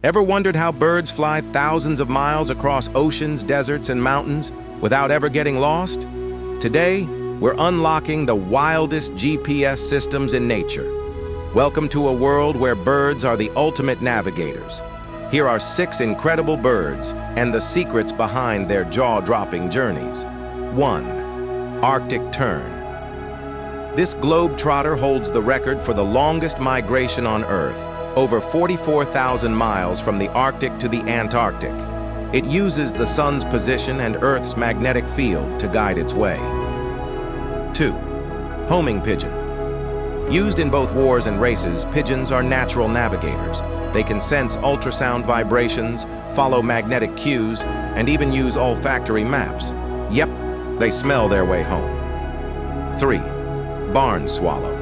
Ever wondered how birds fly thousands of miles across oceans, deserts, and mountains without ever getting lost? Today, we're unlocking the wildest GPS systems in nature. Welcome to a world where birds are the ultimate navigators. Here are 6 incredible birds and the secrets behind their jaw-dropping journeys. 1. Arctic tern. This globetrotter holds the record for the longest migration on Earth, over 44,000 miles from the Arctic to the Antarctic. It uses the sun's position and Earth's magnetic field to guide its way. 2. Homing pigeon. Used in both wars and races, pigeons are natural navigators. They can sense ultrasound vibrations, follow magnetic cues, and even use olfactory maps. Yep, they smell their way home. 3. Barn swallow.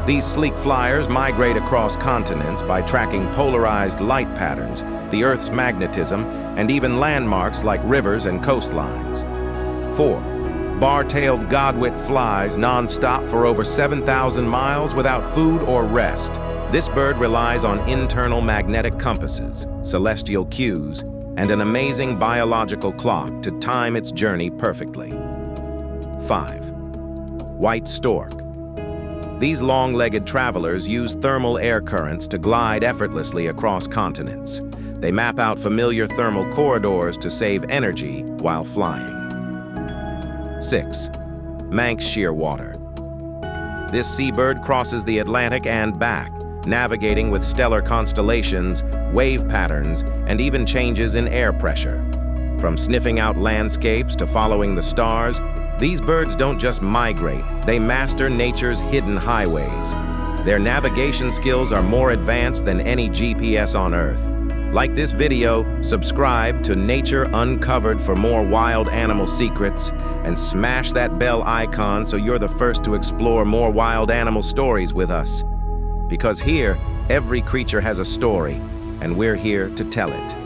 These sleek flyers migrate across continents by tracking polarized light patterns, the Earth's magnetism, and even landmarks like rivers and coastlines. 4. Bar-tailed godwit flies non-stop for over 7,000 miles without food or rest. This bird relies on internal magnetic compasses, celestial cues, and an amazing biological clock to time its journey perfectly. 5. White stork. These long-legged travelers use thermal air currents to glide effortlessly across continents. They map out familiar thermal corridors to save energy while flying. 6. Manx shearwater. This seabird crosses the Atlantic and back, navigating with stellar constellations, wave patterns, and even changes in air pressure. From sniffing out landscapes to following the stars, these birds don't just migrate, they master nature's hidden highways. Their navigation skills are more advanced than any GPS on Earth. Like this video, subscribe to Nature Uncovered for more wild animal secrets, and smash that bell icon so you're the first to explore more wild animal stories with us. Because here, every creature has a story, and we're here to tell it.